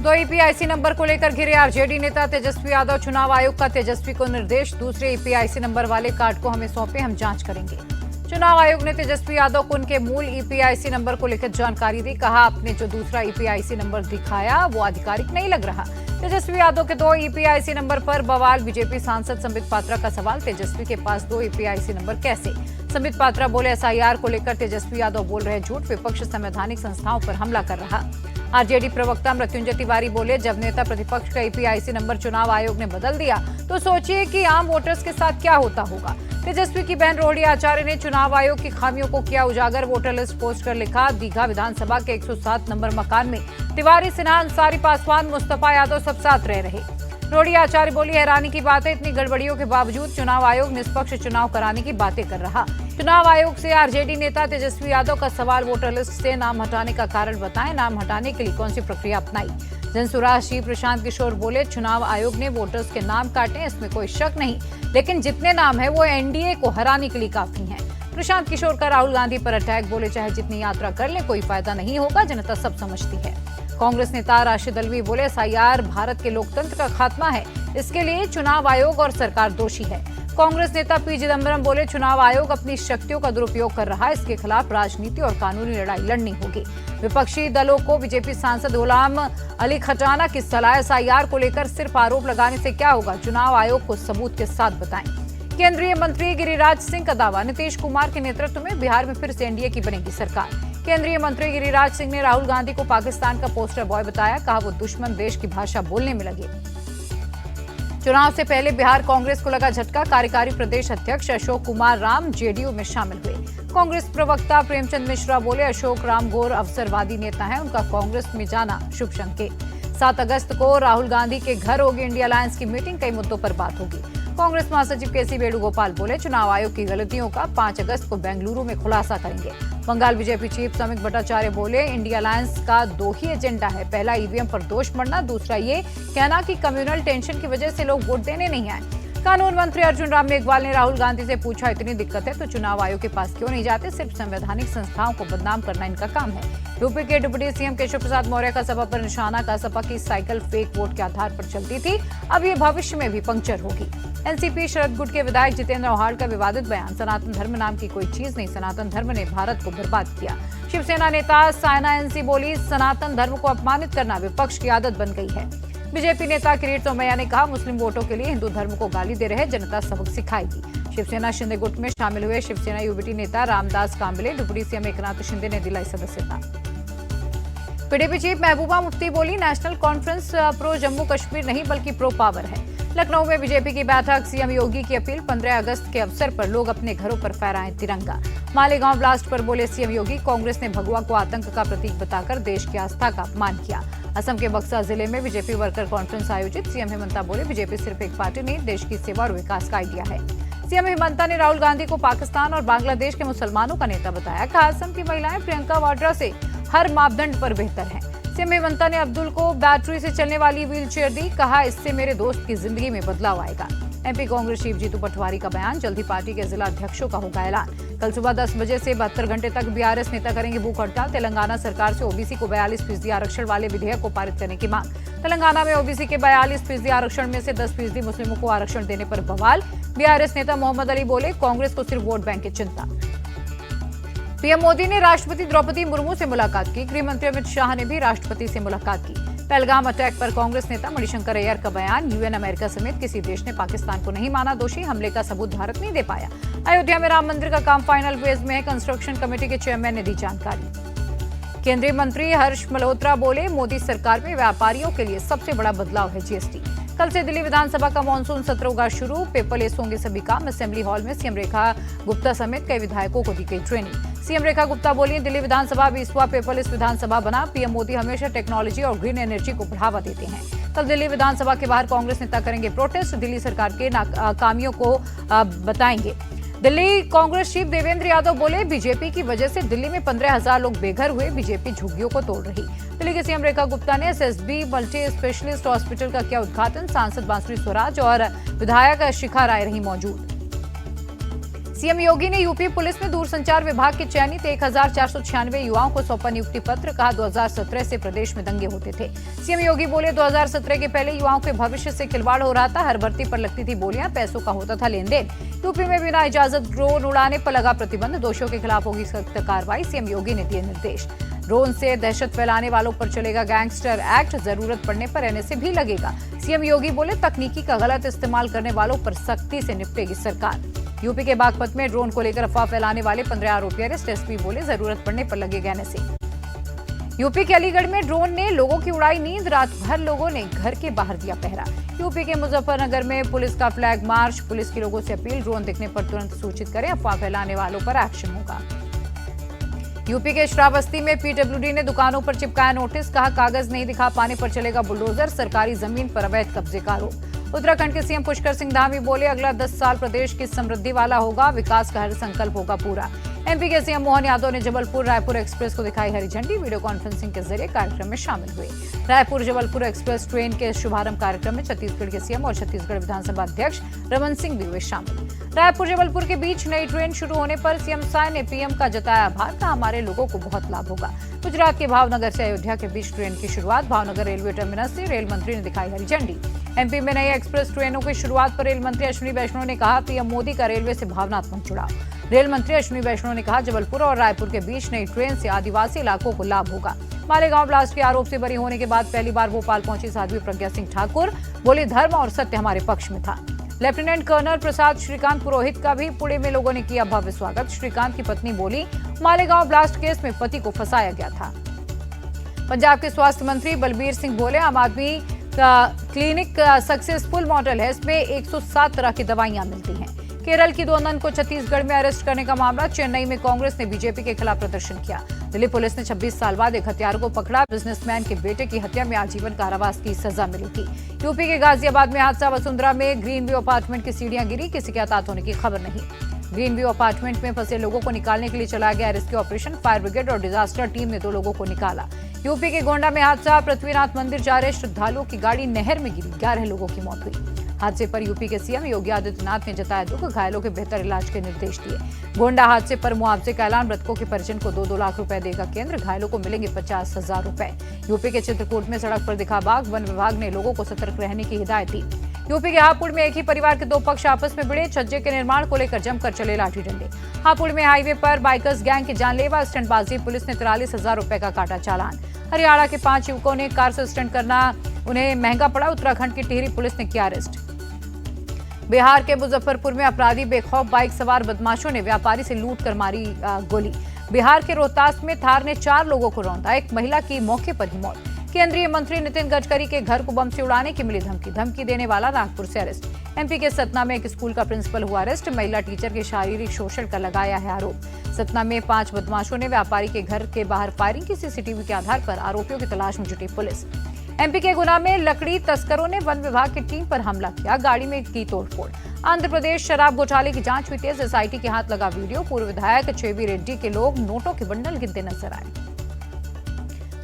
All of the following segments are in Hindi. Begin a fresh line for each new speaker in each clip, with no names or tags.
दो ईपीआईसी नंबर को लेकर घिरे आरजेडी नेता तेजस्वी यादव। चुनाव आयोग का तेजस्वी को निर्देश, दूसरे ईपीआईसी नंबर वाले कार्ड को हमें सौंपे, हम जांच करेंगे। चुनाव आयोग ने तेजस्वी यादव को उनके मूल ईपीआईसी नंबर को लेकर जानकारी दी। कहा, आपने जो दूसरा ईपीआईसी नंबर दिखाया वो आधिकारिक नहीं लग रहा। तेजस्वी यादव के दो ईपीआईसी नंबर पर बवाल। बीजेपी सांसद संबित पात्रा का सवाल, तेजस्वी के पास दो ईपीआईसी नंबर कैसे? संबित पात्रा बोले, एसआईआर को लेकर तेजस्वी यादव बोल रहे झूठ, विपक्ष संवैधानिक संस्थाओं पर हमला कर रहा। आरजेडी प्रवक्ता मृत्युंजय तिवारी बोले, जब नेता प्रतिपक्ष का ईपीआईसी नंबर चुनाव आयोग ने बदल दिया तो सोचिए कि आम वोटर्स के साथ क्या होता होगा। तेजस्वी की बहन रोहड़ी आचार्य ने चुनाव आयोग की खामियों को किया उजागर। वोटर लिस्ट पोस्ट कर लिखा, दीघा विधानसभा के 107 नंबर मकान में तिवारी, सिन्हा, अंसारी, पासवान, मुस्तफा यादव सब साथ रह रहे। रोहड़ी आचार्य बोली, हैरानी की बात है, इतनी गड़बड़ियों के बावजूद चुनाव आयोग निष्पक्ष चुनाव कराने की बातें कर रहा। चुनाव आयोग से आरजेडी नेता तेजस्वी यादव का सवाल, वोटर लिस्ट से नाम हटाने का कारण बताएं, नाम हटाने के लिए कौन सी प्रक्रिया अपनाई? जनसुराज श्री प्रशांत किशोर बोले, चुनाव आयोग ने वोटर्स के नाम काटे, इसमें कोई शक नहीं, लेकिन जितने नाम है वो एनडीए को हराने के लिए काफी हैं। प्रशांत किशोर का राहुल गांधी पर अटैक, बोले चाहे जितनी यात्रा कर ले कोई फायदा नहीं होगा, जनता सब समझती है। कांग्रेस नेता राशिद अल्वी बोले, एसआईआर भारत के लोकतंत्र का खात्मा है, इसके लिए चुनाव आयोग और सरकार दोषी है। कांग्रेस नेता पी चिदंबरम बोले, चुनाव आयोग अपनी शक्तियों का दुरुपयोग कर रहा है, इसके खिलाफ राजनीति और कानूनी लड़ाई लड़नी होगी। विपक्षी दलों को बीजेपी सांसद गुलाम अली खटाना की सलाह, एसआईआर को लेकर सिर्फ आरोप लगाने से क्या होगा, चुनाव आयोग को सबूत के साथ बताएं। केंद्रीय मंत्री गिरिराज सिंह का दावा, नीतीश कुमार के नेतृत्व में बिहार में फिर से एनडीए की बनेगी सरकार। केंद्रीय मंत्री गिरिराज सिंह ने राहुल गांधी को पाकिस्तान का पोस्टर बॉय बताया। कहा, वो दुश्मन देश की भाषा बोलने में लगे। चुनाव से पहले बिहार कांग्रेस को लगा झटका, कार्यकारी प्रदेश अध्यक्ष अशोक कुमार राम जेडीयू में शामिल हुए। कांग्रेस प्रवक्ता प्रेमचंद मिश्रा बोले, अशोक राम घोर अवसरवादी नेता हैं, उनका कांग्रेस में जाना शुभ संकेत। 7 अगस्त को राहुल गांधी के घर होगी इंडिया अलायंस की मीटिंग, कई मुद्दों पर बात होगी। कांग्रेस महासचिव केसी वेणुगोपाल बोले, चुनाव आयोग की गलतियों का 5 अगस्त को बेंगलुरु में खुलासा करेंगे। बंगाल बीजेपी चीफ समित भट्टाचार्य बोले, इंडिया अलायंस का 2 ही एजेंडा है, पहला ईवीएम पर दोष मढ़ना, दूसरा ये कहना कि कम्युनल टेंशन की वजह से लोग वोट देने नहीं आए। कानून मंत्री अर्जुन राम मेघवाल ने राहुल गांधी से पूछा, इतनी दिक्कत है तो चुनाव आयोग के पास क्यों नहीं जाते, सिर्फ संवैधानिक संस्थाओं को बदनाम करना इनका काम है। यूपी के डिप्टी सीएम केशव प्रसाद मौर्य का सपा पर निशाना, का सपा की साइकिल फेक वोट के आधार पर चलती थी, अब ये भविष्य में भी पंक्चर होगी। एनसीपी शरद गुट के विधायक जितेंद्र औहाड़ का विवादित बयान, सनातन धर्म नाम की कोई चीज नहीं, सनातन धर्म ने भारत को बर्बाद किया। शिवसेना नेता सायना एनसी बोली, सनातन धर्म को अपमानित करना विपक्ष की आदत बन गई है। बीजेपी नेता किरीट सोमैया ने कहा, मुस्लिम वोटों के लिए हिंदू धर्म को गाली दे रहे, जनता सबक सिखाएगी। शिवसेना शिंदे गुट में शामिल हुए शिवसेना यूबीटी नेता रामदास कांबले, डिप्टी सीएम एकनाथ शिंदे ने दिलाई सदस्यता। पीडीपी चीफ महबूबा मुफ्ती बोली, national conference pro Jammu Kashmir नहीं बल्कि प्रो पावर है। लखनऊ में बीजेपी की बैठक, सीएम योगी की अपील, 15 अगस्त के अवसर पर लोग अपने घरों पर फहराएं तिरंगा। मालेगांव ब्लास्ट पर बोले सीएम योगी, कांग्रेस ने भगवा को आतंक का प्रतीक बताकर देश की आस्था का अपमान किया। असम के बक्सा जिले में बीजेपी वर्कर कॉन्फ्रेंस आयोजित, सीएम हेमंता बोले, बीजेपी सिर्फ एक पार्टी नहीं, देश की सेवा और विकास का आइडिया है। सीएम हेमंता ने राहुल गांधी को पाकिस्तान और बांग्लादेश के मुसलमानों का नेता बताया। कहा, असम की महिलाएं प्रियंका वाड्रा से हर मापदंड पर बेहतर हैं। सीएम हेमंता ने अब्दुल को बैटरी से चलने वाली व्हील चेयर दी। कहा, इससे मेरे दोस्त की जिंदगी में बदलाव आएगा। एमपी कांग्रेस चीफ जीतू पटवारी का बयान, जल्दी पार्टी के जिला अध्यक्षों का होगा ऐलान। कल सुबह 10 बजे से 72 घंटे तक बीआरएस नेता करेंगे भूख हड़ताल। तेलंगाना सरकार से ओबीसी को 42% आरक्षण वाले विधेयक को पारित करने की मांग। तेलंगाना में ओबीसी के 42% आरक्षण में से 10% मुस्लिमों को आरक्षण देने पर बवाल। बीआरएस नेता मोहम्मद अली बोले, कांग्रेस को सिर्फ वोट बैंक की चिंता। पीएम मोदी ने राष्ट्रपति द्रौपदी मुर्मू से मुलाकात की। गृह मंत्री अमित शाह ने भी राष्ट्रपति से मुलाकात की। पहलगाम अटैक पर कांग्रेस नेता मणिशंकर अय्यर का बयान, यूएन अमेरिका समेत किसी देश ने पाकिस्तान को नहीं माना दोषी, हमले का सबूत भारत नहीं दे पाया। अयोध्या में राम मंदिर का काम फाइनल फेज में है, कंस्ट्रक्शन कमेटी के चेयरमैन ने दी जानकारी। केंद्रीय मंत्री हर्ष मल्होत्रा बोले, मोदी सरकार में व्यापारियों के लिए सबसे बड़ा बदलाव है जीएसटी। कल से दिल्ली विधानसभा का मानसून सत्र होगा शुरू, पेपरलेस होंगे सभी काम। असेंबली हॉल में सीएम रेखा गुप्ता समेत कई विधायकों को दी गई ट्रेनिंग। सीएम रेखा गुप्ता बोली, दिल्ली विधानसभा 20वां पेपरलेस विधानसभा बना। पीएम मोदी हमेशा टेक्नोलॉजी और ग्रीन एनर्जी को बढ़ावा देते हैं। कल दिल्ली विधानसभा के बाहर कांग्रेस नेता करेंगे प्रोटेस्ट, दिल्ली सरकार के नाकामियों को बताएंगे। दिल्ली कांग्रेस चीफ देवेंद्र यादव बोले, बीजेपी की वजह से दिल्ली में 15,000 लोग बेघर हुए, बीजेपी झुग्गियों को तोड़ रही। दिल्ली के सीएम रेखा गुप्ता ने एसएसबी मल्टी स्पेशलिस्ट हॉस्पिटल का किया उद्घाटन। सांसद बांसुरी स्वराज और विधायक शिखा राय रही मौजूद। सीएम योगी ने यूपी पुलिस में दूरसंचार विभाग के चयनित 1496 युवाओं को सौंपा नियुक्ति पत्र। कहा 2017 से प्रदेश में दंगे होते थे। सीएम योगी बोले 2017 के पहले युवाओं के भविष्य से खिलवाड़ हो रहा था। हर भर्ती पर लगती थी बोलियां, पैसों का होता था लेन देन। यूपी में बिना इजाजत ड्रोन उड़ाने पर लगा प्रतिबंध। दोषियों के खिलाफ होगी सख्त कार्रवाई। सीएम योगी ने दिए निर्देश। ड्रोन से दहशत फैलाने वालों पर चलेगा गैंगस्टर एक्ट। जरूरत पड़ने पर एनएसए भी लगेगा। सीएम योगी बोले तकनीकी का गलत इस्तेमाल करने वालों पर सख्ती से निपटेगी सरकार। यूपी के बागपत में ड्रोन को लेकर अफवाह फैलाने वाले 15 आरोपी अरेस्ट। एसपी बोले जरूरत पड़ने पर लगेगा एनएसए। यूपी के अलीगढ़ में ड्रोन ने लोगों की उड़ाई नींद। रात भर लोगों ने घर के बाहर दिया पहरा। यूपी के मुजफ्फरनगर में पुलिस का फ्लैग मार्च। पुलिस की लोगों से अपील, ड्रोन दिखने पर तुरंत सूचित करें, अफवाह फैलाने वालों पर एक्शन होगा। यूपी के श्रावस्ती में पीडब्ल्यूडी ने दुकानों पर चिपकाया नोटिस। कहा कागज नहीं दिखा पाने पर चलेगा बुलडोजर। सरकारी जमीन पर अवैध कब्जे का आरोप। उत्तराखंड के सीएम पुष्कर सिंह धामी बोले अगला 10 साल प्रदेश की समृद्धि वाला होगा। विकास का हर संकल्प होगा पूरा। एमपी के सीएम मोहन यादव ने जबलपुर रायपुर एक्सप्रेस को दिखाई हरी झंडी। वीडियो कॉन्फ्रेंसिंग के जरिए कार्यक्रम में शामिल हुए। रायपुर जबलपुर एक्सप्रेस ट्रेन के शुभारंभ कार्यक्रम में छत्तीसगढ़ के सीएम और छत्तीसगढ़ विधानसभा अध्यक्ष रमन सिंह भी हुए शामिल। रायपुर जबलपुर के बीच नई ट्रेन शुरू होने पर सीएम साय ने पीएम का जताया आभार। कहा हमारे लोगों को बहुत लाभ होगा। गुजरात के भावनगर से अयोध्या के बीच ट्रेन की शुरुआत। भावनगर रेलवे टर्मिनस से रेल मंत्री ने दिखाई हरी झंडी। एमपी में नई एक्सप्रेस ट्रेनों की शुरुआत पर रेल मंत्री अश्विनी वैष्णव ने कहा पीएम मोदी का रेलवे से भावनात्मक जुड़ाव। रेल मंत्री अश्विनी वैष्णव ने कहा जबलपुर और रायपुर के बीच नई ट्रेन से आदिवासी इलाकों को लाभ होगा। मालेगांव ब्लास्ट के आरोप से बरी होने के बाद पहली बार भोपाल पहुंची साध्वी प्रज्ञा सिंह ठाकुर। बोली धर्म और सत्य हमारे पक्ष में था। लेफ्टिनेंट कर्नल प्रसाद श्रीकांत पुरोहित का भी पुणे में लोगों ने किया भव्य स्वागत। श्रीकांत की पत्नी बोली मालेगांव ब्लास्ट केस में पति को फंसाया गया था। पंजाब के स्वास्थ्य मंत्री बलबीर सिंह बोले आम आदमी का क्लिनिक सक्सेसफुल मॉडल है। इसमें 107 तरह की दवाइयां मिलती हैं। केरल की 2 नन को छत्तीसगढ़ में अरेस्ट करने का मामला। चेन्नई में कांग्रेस ने बीजेपी के खिलाफ प्रदर्शन किया। दिल्ली पुलिस ने 26 साल बाद एक हत्यारे को पकड़ा। बिजनेसमैन के बेटे की हत्या में आजीवन कारावास की सजा मिली थी। यूपी के गाजियाबाद में हादसा। वसुंधरा में ग्रीन व्यू अपार्टमेंट की सीढ़ियां गिरी। किसी के हताहत होने की खबर नहीं। ग्रीन व्यू अपार्टमेंट में फंसे लोगों को निकालने के लिए चलाया गया रेस्क्यू ऑपरेशन। फायर ब्रिगेड और डिजास्टर टीम ने 2 लोगों को निकाला। यूपी के गोंडा में हादसा। पृथ्वीनाथ मंदिर जा रहे श्रद्धालुओं की गाड़ी नहर में गिरी। 11 लोगों की मौत हुई। हादसे पर यूपी के सीएम योगी आदित्यनाथ ने जताया दुख। घायलों के बेहतर इलाज के निर्देश दिए। गोंडा हादसे पर मुआवजे का ऐलान। मृतकों के परिजन को 2-2 लाख रुपए देगा केंद्र। घायलों को मिलेंगे 50,000 रुपए। यूपी के चित्रकूट में सड़क पर दिखा बाघ। वन विभाग ने लोगों को सतर्क रहने की हिदायत दी। यूपी के हापुड़ में एक ही परिवार के 2 पक्ष आपस में भिड़े। छज्जे के निर्माण को लेकर जमकर चले लाठी डंडे। हापुड़ में हाईवे पर बाइकर्स गैंग की जानलेवा स्टंटबाजी। पुलिस ने 43,000 रुपए का काटा चालान। हरियाणा के 5 युवकों ने कार से स्टंट करना उन्हें महंगा पड़ा। उत्तराखंड की टिहरी पुलिस ने किया अरेस्ट। बिहार के मुजफ्फरपुर में अपराधी बेखौफ बाइक सवार बदमाशों ने व्यापारी से लूट कर मारी गोली। बिहार के रोहतास में थार ने 4 लोगों को रौंदा। एक महिला की मौके पर ही मौत। केंद्रीय मंत्री नितिन गडकरी के घर को बम से उड़ाने की मिली धमकी। धमकी देने वाला नागपुर से अरेस्ट। एमपी के सतना में एक स्कूल का प्रिंसिपल हुआ अरेस्ट। महिला टीचर के शारीरिक शोषण का लगाया है आरोप। सतना में 5 बदमाशों ने व्यापारी के घर के बाहर फायरिंग की। सीसीटीवी के आधार पर आरोपियों की तलाश में जुटी पुलिस। एमपी के गुना में लकड़ी तस्करों ने वन विभाग की टीम पर हमला किया। गाड़ी में की तोड़फोड़। आंध्र प्रदेश शराब घोटाले की जांच हुई तेज। एसआईटी के हाथ लगा वीडियो। पूर्व विधायक चेवी रेड्डी के लोग नोटों के बंडल गिनते नजर आए।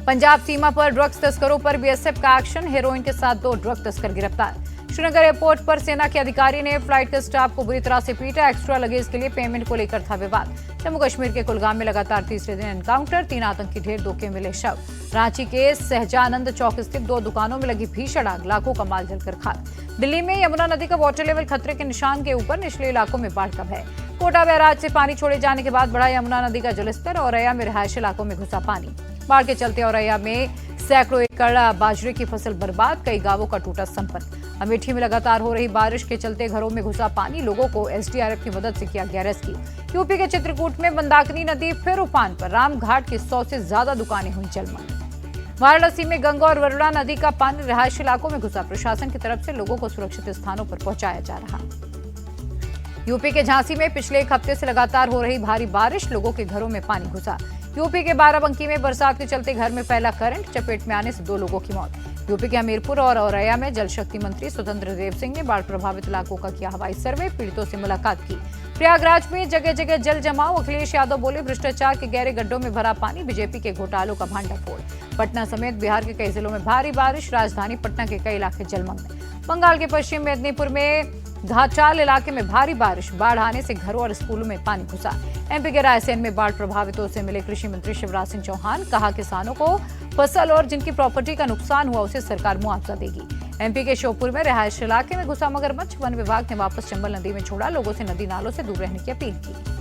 पंजाब सीमा पर ड्रग्स तस्करों पर बीएसएफ का एक्शन। हेरोइन के साथ 2 ड्रग तस्कर गिरफ्तार। श्रीनगर एयरपोर्ट पर सेना के अधिकारी ने फ्लाइट के स्टाफ को बुरी तरह से पीटा। एक्स्ट्रा लगेज के लिए पेमेंट को लेकर था विवाद। जम्मू कश्मीर के कुलगाम में लगातार तीसरे दिन एनकाउंटर। 3 आतंकी ढेर 2 के मिले शव। रांची के सहजानंद चौक स्थित 2 दुकानों में लगी भीषण आग। लाखों का माल जलकर खाक। दिल्ली में यमुना नदी का वाटर लेवल खतरे के निशान के ऊपर। निचले इलाकों में बाढ़ का भय। कोटा बैराज से पानी छोड़े जाने के बाद बढ़ा यमुना नदी का जलस्तर। औरैया में रिहायशी इलाकों में घुसा पानी। बाढ़ के चलते औरैया में सैकड़ों एकड़ बाजरे की फसल बर्बाद। कई गांवों का टूटा संपर्क। अमेठी में लगातार हो रही बारिश के चलते घरों में घुसा पानी। लोगों को एसडीआरएफ की मदद से किया गया रेस्क्यू। यूपी के चित्रकूट में मंदाकिनी नदी फिर उफान पर। रामघाट की 100 से ज्यादा दुकानें हुई जलमग्न। वाराणसी में गंगा और वरुणा नदी का पानी रिहायशी इलाकों में घुसा। प्रशासन की तरफ से लोगों को सुरक्षित स्थानों पर पहुंचाया जा रहा। यूपी के झांसी में पिछले 1 हफ्ते से लगातार हो रही भारी बारिश। लोगों के घरों में पानी घुसा। यूपी के बाराबंकी में बरसात के चलते घर में फैला करंट। चपेट में आने से 2 लोगों की मौत। यूपी के हमीरपुर और औरैया में जल शक्ति मंत्री स्वतंत्र देव सिंह ने बाढ़ प्रभावित इलाकों का किया हवाई सर्वे। पीड़ितों से मुलाकात की। प्रयागराज में जगह जगह जल जमाव। अखिलेश यादव बोले भ्रष्टाचार के गहरे गड्ढों में भरा पानी। बीजेपी के घोटालों का भांडाफोड़। पटना समेत बिहार के कई जिलों में भारी बारिश। राजधानी पटना के कई इलाके जलमग्न। बंगाल के पश्चिम मेदिनीपुर में घाटाल इलाके में भारी बारिश, बाढ़ आने से घरों और स्कूलों में पानी घुसा। एमपी के रायसेन में बाढ़ प्रभावितों से मिले कृषि मंत्री शिवराज सिंह चौहान, कहा किसानों को फसल और जिनकी प्रॉपर्टी का नुकसान हुआ उसे सरकार मुआवजा देगी। एमपी के श्योपुर में रिहायश इलाके में घुसा मगरमच्छ, वन विभाग ने वापस चंबल नदी में छोड़ा, लोगों से नदी नालों से दूर रहने की अपील की।